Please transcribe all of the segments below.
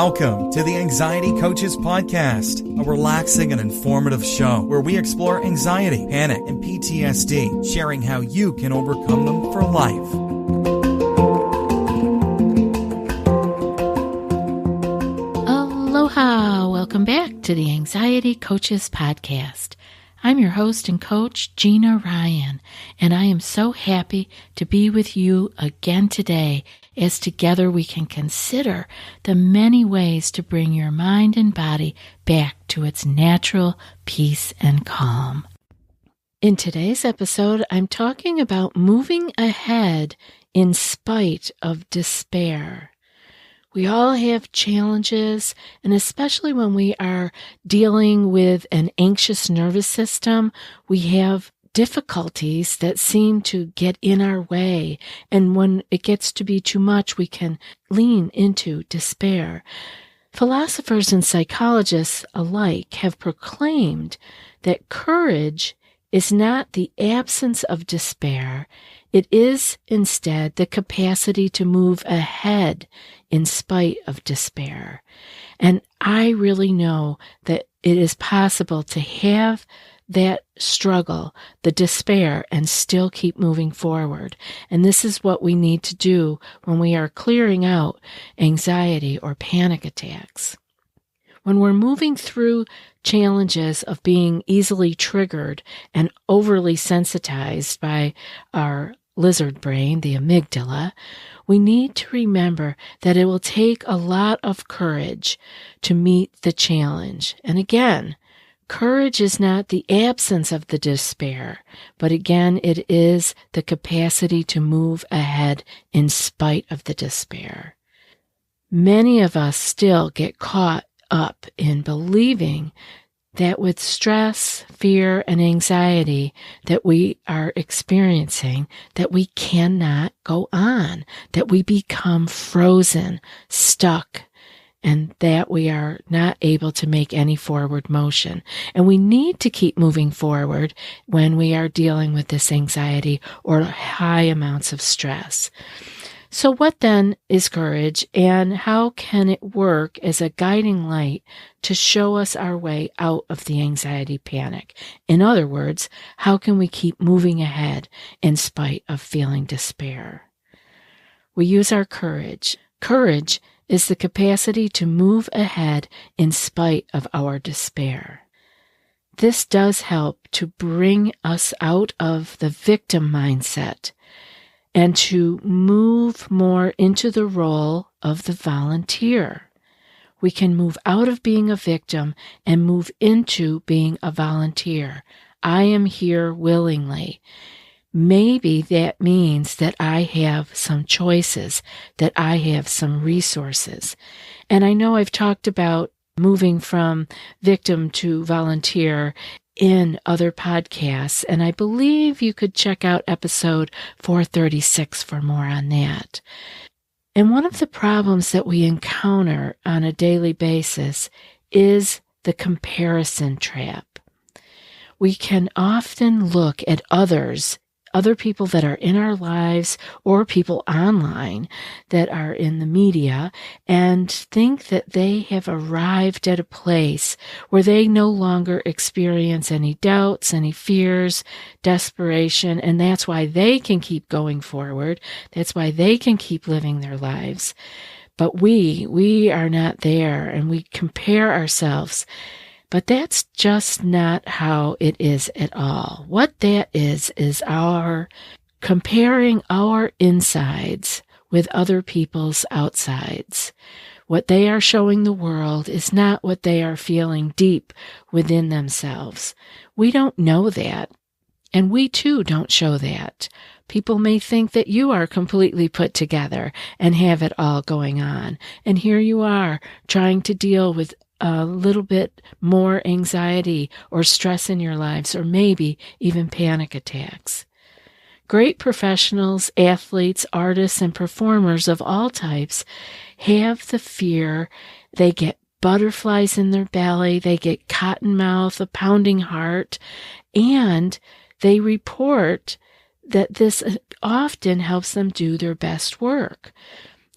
Welcome to the Anxiety Coaches Podcast, a relaxing and informative show where we explore anxiety, panic, and PTSD, sharing how you can overcome them for life. Aloha! Welcome back to the Anxiety Coaches Podcast. I'm your host and coach, Gina Ryan, and I am so happy to be with you again today as together we can consider the many ways to bring your mind and body back to its natural peace and calm. In today's episode, I'm talking about moving ahead in spite of despair. We all have challenges, and especially when we are dealing with an anxious nervous system, we have difficulties that seem to get in our way. And when it gets to be too much, we can lean into despair. Philosophers and psychologists alike have proclaimed that courage is not the absence of despair. It is instead the capacity to move ahead in spite of despair. And I really know that it is possible to have that struggle, the despair, and still keep moving forward. And this is what we need to do when we are clearing out anxiety or panic attacks. When we're moving through challenges of being easily triggered and overly sensitized by our lizard brain, the amygdala, we need to remember that it will take a lot of courage to meet the challenge. And again, courage is not the absence of the despair, but again, it is the capacity to move ahead in spite of the despair. Many of us still get caught up in believing that with stress, fear, and anxiety that we are experiencing, that we cannot go on, that we become frozen, stuck, and that we are not able to make any forward motion. And we need to keep moving forward when we are dealing with this anxiety or high amounts of stress. So what then is courage, and how can it work as a guiding light to show us our way out of the anxiety panic? In other words, how can we keep moving ahead in spite of feeling despair? We use our courage. Courage is the capacity to move ahead in spite of our despair. This does help to bring us out of the victim mindset and to move more into the role of the volunteer. We can move out of being a victim and move into being a volunteer. I am here willingly. Maybe that means that I have some choices, that I have some resources. And I know I've talked about moving from victim to volunteer in other podcasts, and I believe you could check out episode 436 for more on that. And one of the problems that we encounter on a daily basis is the comparison trap. We can often look at other people that are in our lives or people online that are in the media and think that they have arrived at a place where they no longer experience any doubts, any fears, desperation, and that's why they can keep going forward. That's why they can keep living their lives. But we are not there, and we compare ourselves. But that's just not how it is at all. What that is our comparing our insides with other people's outsides. What they are showing the world is not what they are feeling deep within themselves. We don't know that, and we too don't show that. People may think that you are completely put together and have it all going on, and here you are trying to deal with a little bit more anxiety or stress in your lives, or maybe even panic attacks. Great professionals, athletes, artists, and performers of all types have the fear. They get butterflies in their belly, they get cotton mouth, a pounding heart, and they report that this often helps them do their best work.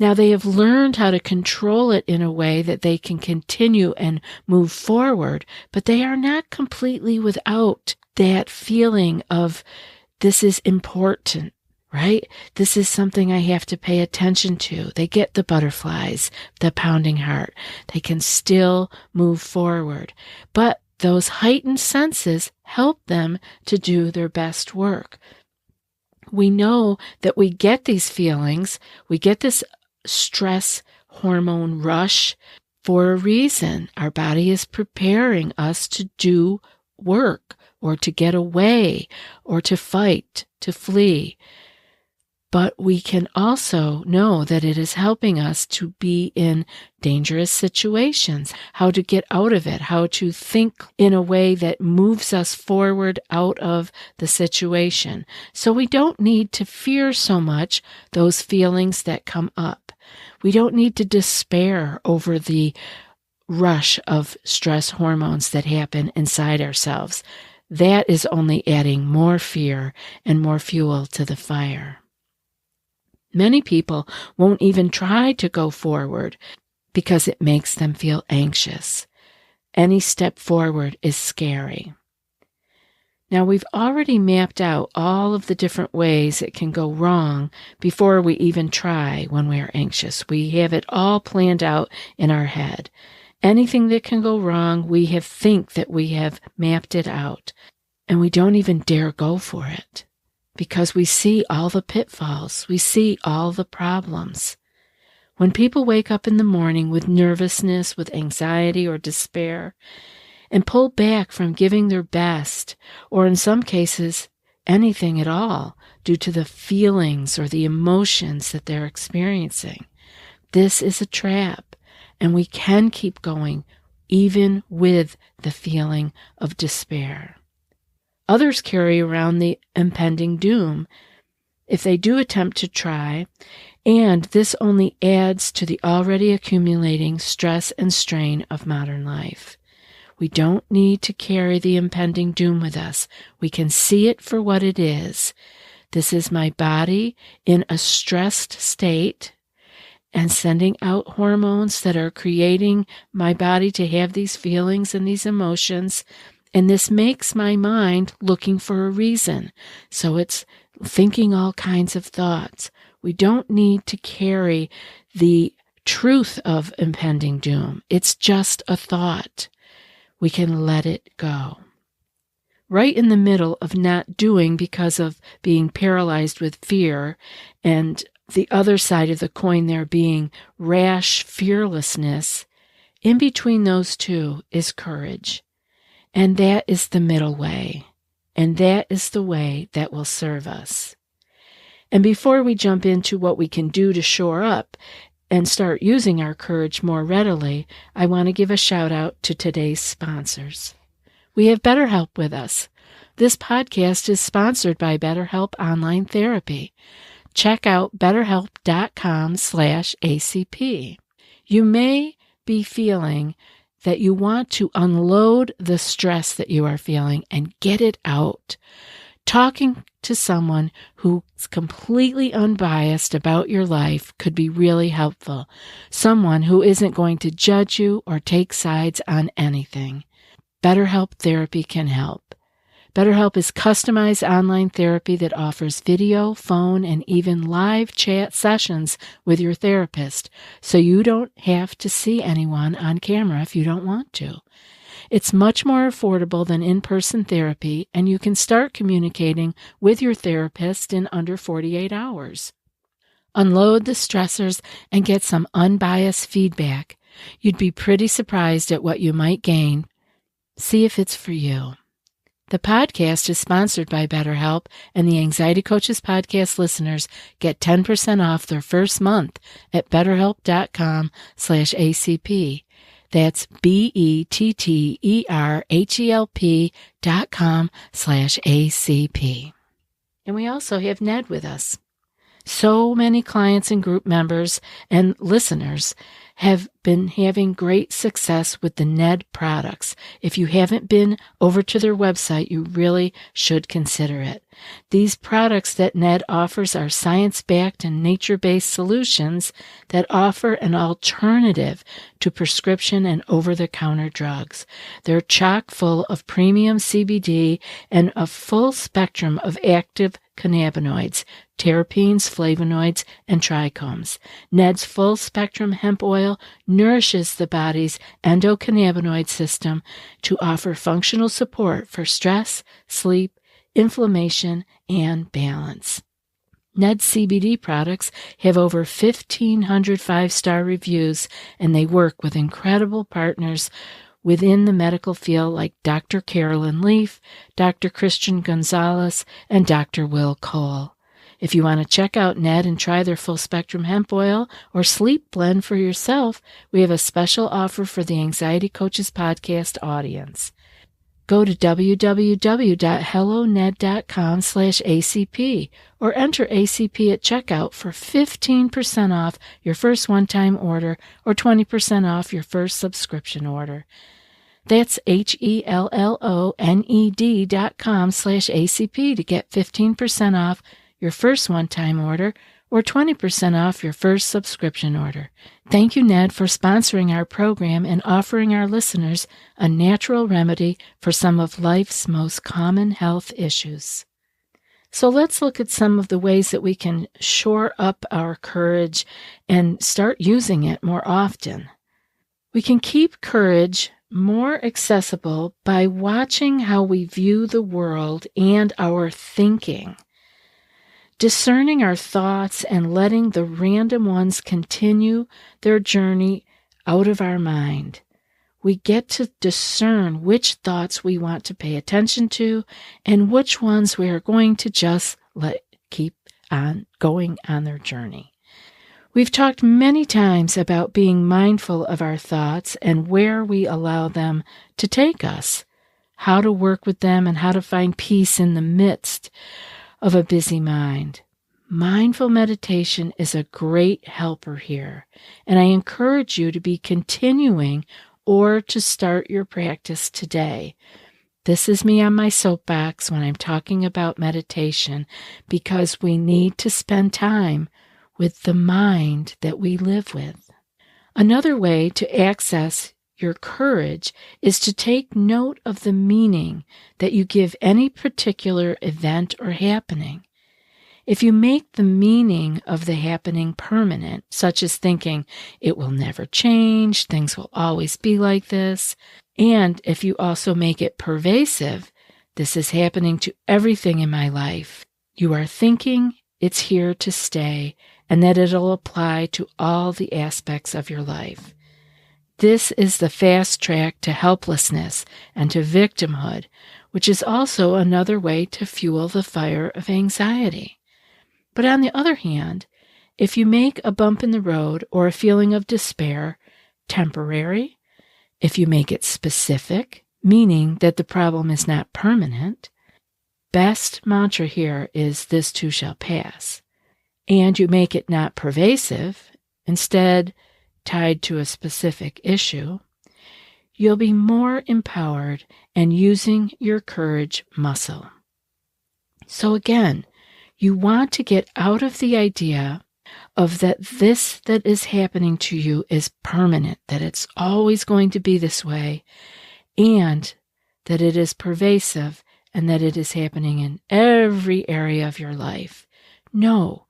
Now they have learned how to control it in a way that they can continue and move forward, but they are not completely without that feeling of this is important, right? This is something I have to pay attention to. They get the butterflies, the pounding heart. They can still move forward, but those heightened senses help them to do their best work. We know that we get these feelings, we get this stress hormone rush for a reason. Our body is preparing us to do work or to get away or to fight, to flee. But we can also know that it is helping us to be in dangerous situations, how to get out of it, how to think in a way that moves us forward out of the situation. So we don't need to fear so much those feelings that come up. We don't need to despair over the rush of stress hormones that happen inside ourselves. That is only adding more fear and more fuel to the fire. Many people won't even try to go forward because it makes them feel anxious. Any step forward is scary. Now, we've already mapped out all of the different ways it can go wrong before we even try when we are anxious. We have it all planned out in our head. Anything that can go wrong, we think that we have mapped it out, and we don't even dare go for it. Because we see all the pitfalls, we see all the problems. When people wake up in the morning with nervousness, with anxiety or despair, and pull back from giving their best, or in some cases, anything at all, due to the feelings or the emotions that they're experiencing, this is a trap, and we can keep going even with the feeling of despair. Others carry around the impending doom if they do attempt to try, and this only adds to the already accumulating stress and strain of modern life. We don't need to carry the impending doom with us. We can see it for what it is. This is my body in a stressed state and sending out hormones that are creating my body to have these feelings and these emotions. And this makes my mind looking for a reason. So it's thinking all kinds of thoughts. We don't need to carry the truth of impending doom. It's just a thought. We can let it go. Right in the middle of not doing because of being paralyzed with fear, and the other side of the coin there being rash fearlessness, in between those two is courage. And that is the middle way. And that is the way that will serve us. And before we jump into what we can do to shore up and start using our courage more readily, I want to give a shout out to today's sponsors. We have BetterHelp with us. This podcast is sponsored by BetterHelp Online Therapy. Check out betterhelp.com/ACP. You may be feeling that you want to unload the stress that you are feeling and get it out. Talking to someone who's completely unbiased about your life could be really helpful. Someone who isn't going to judge you or take sides on anything. BetterHelp Therapy can help. BetterHelp is customized online therapy that offers video, phone, and even live chat sessions with your therapist, so you don't have to see anyone on camera if you don't want to. It's much more affordable than in-person therapy, and you can start communicating with your therapist in under 48 hours. Unload the stressors and get some unbiased feedback. You'd be pretty surprised at what you might gain. See if it's for you. The podcast is sponsored by BetterHelp, and the Anxiety Coaches podcast listeners get 10% off their first month at betterhelp.com/ACP. That's BETTERHELP.com/ACP. And we also have Ned with us. So many clients and group members and listeners have been having great success with the Ned products. If you haven't been over to their website, you really should consider it. These products that Ned offers are science-backed and nature-based solutions that offer an alternative to prescription and over-the-counter drugs. They're chock full of premium CBD and a full spectrum of active cannabinoids, terpenes, flavonoids, and trichomes. Ned's full-spectrum hemp oil nourishes the body's endocannabinoid system to offer functional support for stress, sleep, inflammation, and balance. Ned's CBD products have over 1,500 5-star reviews, and they work with incredible partners within the medical field like Dr. Carolyn Leaf, Dr. Christian Gonzalez, and Dr. Will Cole. If you want to check out Ned and try their full-spectrum hemp oil or sleep blend for yourself, we have a special offer for the Anxiety Coaches Podcast audience. Go to www.helloned.com/ACP or enter ACP at checkout for 15% off your first one-time order or 20% off your first subscription order. That's HELLONED.com/ACP to get 15% off your first one-time order or 20% off your first subscription order. Thank you, Ned, for sponsoring our program and offering our listeners a natural remedy for some of life's most common health issues. So let's look at some of the ways that we can shore up our courage and start using it more often. We can keep courage more accessible by watching how we view the world and our thinking. Discerning our thoughts and letting the random ones continue their journey out of our mind. We get to discern which thoughts we want to pay attention to and which ones we are going to just let keep on going on their journey. We've talked many times about being mindful of our thoughts and where we allow them to take us, how to work with them, and how to find peace in the midst of a busy mind. Mindful meditation is a great helper here, and I encourage you to be continuing or to start your practice today. This is me on my soapbox when I'm talking about meditation, because we need to spend time with the mind that we live with. Another way to access your courage is to take note of the meaning that you give any particular event or happening. If you make the meaning of the happening permanent, such as thinking it will never change, things will always be like this, and if you also make it pervasive, this is happening to everything in my life, you are thinking it's here to stay and that it'll apply to all the aspects of your life. This is the fast track to helplessness and to victimhood, which is also another way to fuel the fire of anxiety. But on the other hand, if you make a bump in the road or a feeling of despair temporary, if you make it specific, meaning that the problem is not permanent, best mantra here is "this too shall pass," and you make it not pervasive, instead tied to a specific issue, you'll be more empowered and using your courage muscle. So again, you want to get out of the idea of that this that is happening to you is permanent, that it's always going to be this way, and that it is pervasive and that it is happening in every area of your life. No,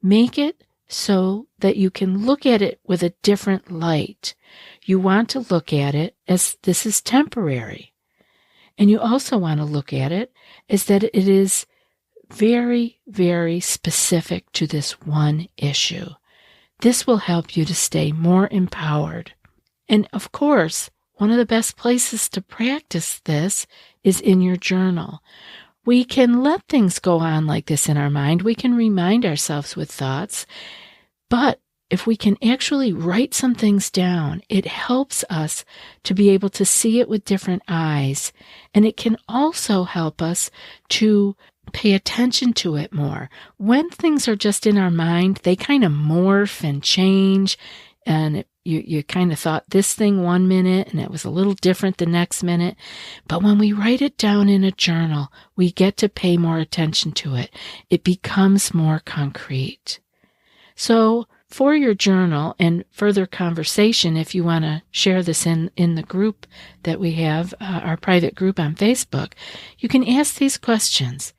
make it so that you can look at it with a different light. You want to look at it as this is temporary. And you also want to look at it as that it is very, very specific to this one issue. This will help you to stay more empowered. And of course, one of the best places to practice this is in your journal. We can let things go on like this in our mind. We can remind ourselves with thoughts. But if we can actually write some things down, it helps us to be able to see it with different eyes. And it can also help us to pay attention to it more. When things are just in our mind, they kind of morph and change, and you kind of thought this thing one minute and it was a little different the next minute. But when we write it down in a journal, we get to pay more attention to it. It becomes more concrete. So for your journal and further conversation, if you want to share this in the group that we have, our private group on Facebook, you can ask these questions.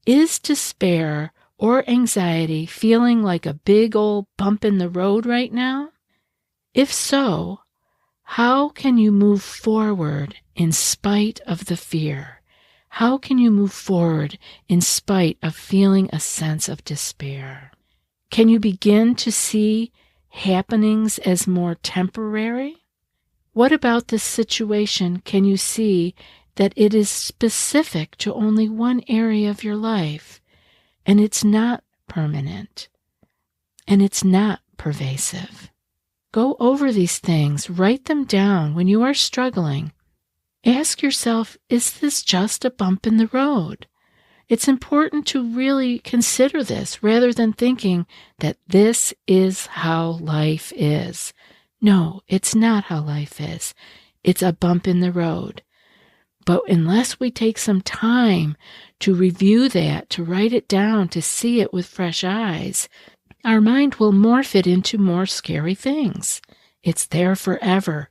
Is despair or anxiety feeling like a big old bump in the road right now? If so, how can you move forward in spite of the fear? How can you move forward in spite of feeling a sense of despair? Can you begin to see happenings as more temporary? What about this situation can you see that it is specific to only one area of your life, and it's not permanent, and it's not pervasive? Go over these things, write them down when you are struggling. Ask yourself, is this just a bump in the road? It's important to really consider this rather than thinking that this is how life is. No, it's not how life is. It's a bump in the road. But unless we take some time to review that, to write it down, to see it with fresh eyes, our mind will morph it into more scary things. It's there forever.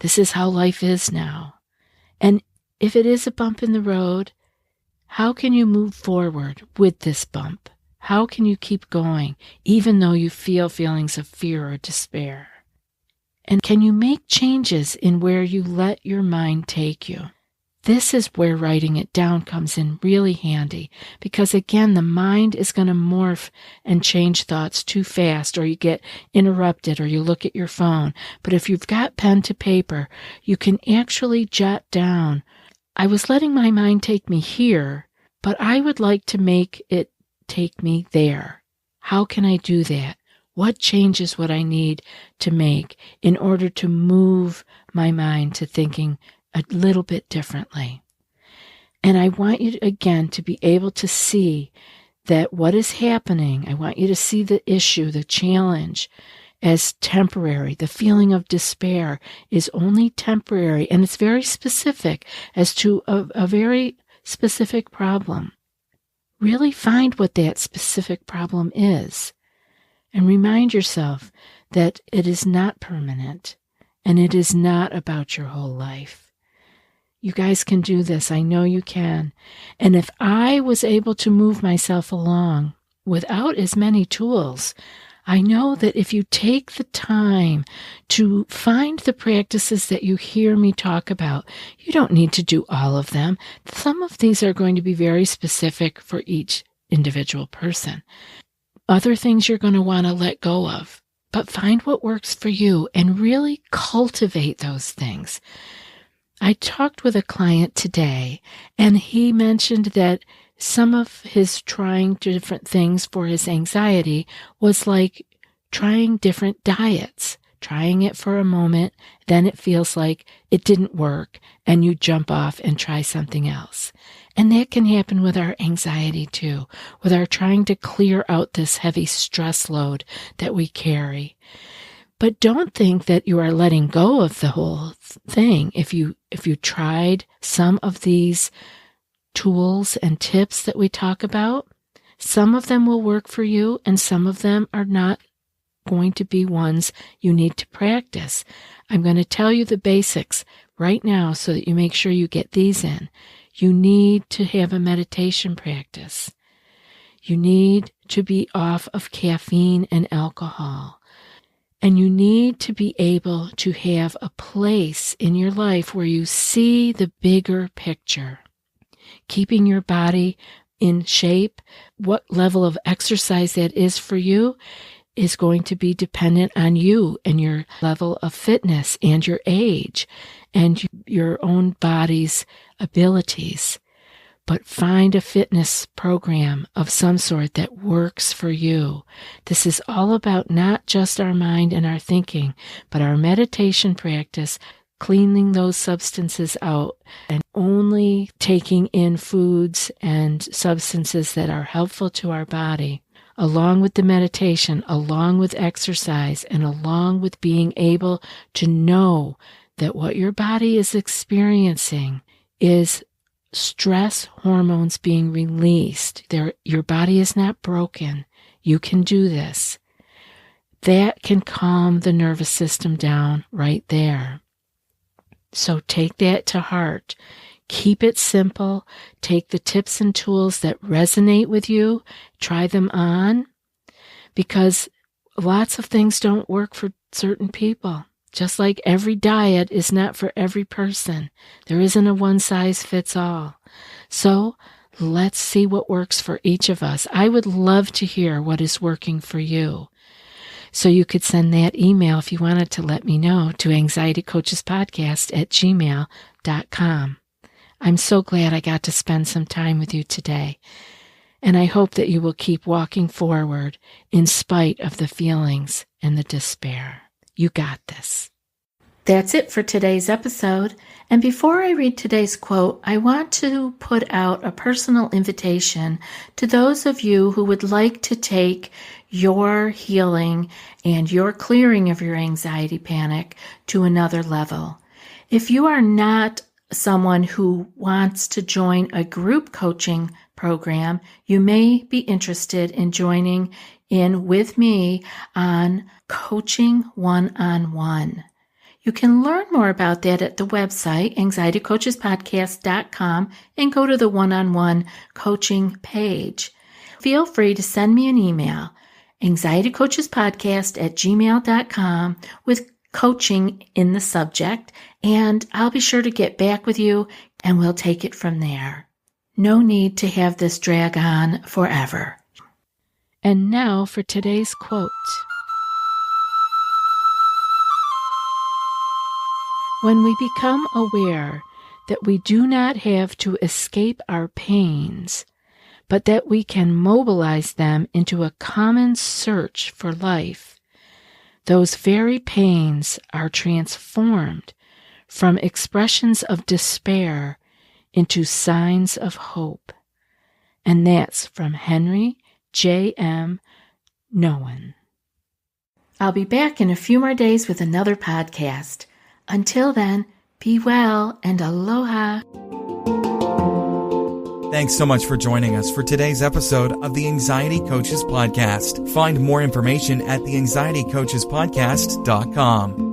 This is how life is now. And if it is a bump in the road, how can you move forward with this bump? How can you keep going, even though you feel feelings of fear or despair? And can you make changes in where you let your mind take you? This is where writing it down comes in really handy, because again, the mind is going to morph and change thoughts too fast, or you get interrupted, or you look at your phone. But if you've got pen to paper, you can actually jot down, I was letting my mind take me here, but I would like to make it take me there. How can I do that? What changes would I need to make in order to move my mind to thinking a little bit differently? And I want you, again, to be able to see that what is happening, I want you to see the issue, the challenge, as temporary. The feeling of despair is only temporary, and it's very specific as to a very specific problem. Really find what that specific problem is, and remind yourself that it is not permanent, and it is not about your whole life. You guys can do this. I know you can. And if I was able to move myself along without as many tools, I know that if you take the time to find the practices that you hear me talk about, you don't need to do all of them. Some of these are going to be very specific for each individual person. Other things you're going to want to let go of, but find what works for you and really cultivate those things. I talked with a client today, and he mentioned that some of his trying different things for his anxiety was like trying different diets, trying it for a moment, then it feels like it didn't work, and you jump off and try something else. And that can happen with our anxiety too, with our trying to clear out this heavy stress load that we carry. But don't think that you are letting go of the whole thing. If you tried some of these tools and tips that we talk about, some of them will work for you, and some of them are not going to be ones you need to practice. I'm going to tell you the basics right now so that you make sure you get these in. You need to have a meditation practice. You need to be off of caffeine and alcohol. And you need to be able to have a place in your life where you see the bigger picture. Keeping your body in shape, what level of exercise that is for you is going to be dependent on you and your level of fitness and your age and your own body's abilities. But find a fitness program of some sort that works for you. This is all about not just our mind and our thinking, but our meditation practice, cleaning those substances out and only taking in foods and substances that are helpful to our body. along with the meditation, along with exercise, and along with being able to know that what your body is experiencing is stress hormones being released. Your body is not broken. You can do this. That can calm the nervous system down right there. So take that to heart. Keep it simple. Take the tips and tools that resonate with you. Try them on, because lots of things don't work for certain people. Just like every diet is not for every person. There isn't a one-size-fits-all. So let's see what works for each of us. I would love to hear what is working for you. So you could send that email if you wanted to let me know to anxietycoachespodcast@gmail.com. I'm so glad I got to spend some time with you today. And I hope that you will keep walking forward in spite of the feelings and the despair. You got this. That's it for today's episode. And before I read today's quote, I want to put out a personal invitation to those of you who would like to take your healing and your clearing of your anxiety panic to another level. If you are not someone who wants to join a group coaching program, you may be interested in joining in with me on coaching one-on-one. You can learn more about that at the website, anxietycoachespodcast.com, and go to the one-on-one coaching page. Feel free to send me an email, anxietycoachespodcast@gmail.com, with coaching in the subject, and I'll be sure to get back with you, and we'll take it from there. No need to have this drag on forever. And now for today's quote. When we become aware that we do not have to escape our pains, but that we can mobilize them into a common search for life, those very pains are transformed from expressions of despair into signs of hope. And that's from Henri J. Nouwen. I'll be back in a few more days with another podcast. Until then, be well and aloha. Thanks so much for joining us for today's episode of the Anxiety Coaches Podcast. Find more information at theanxietycoachespodcast.com.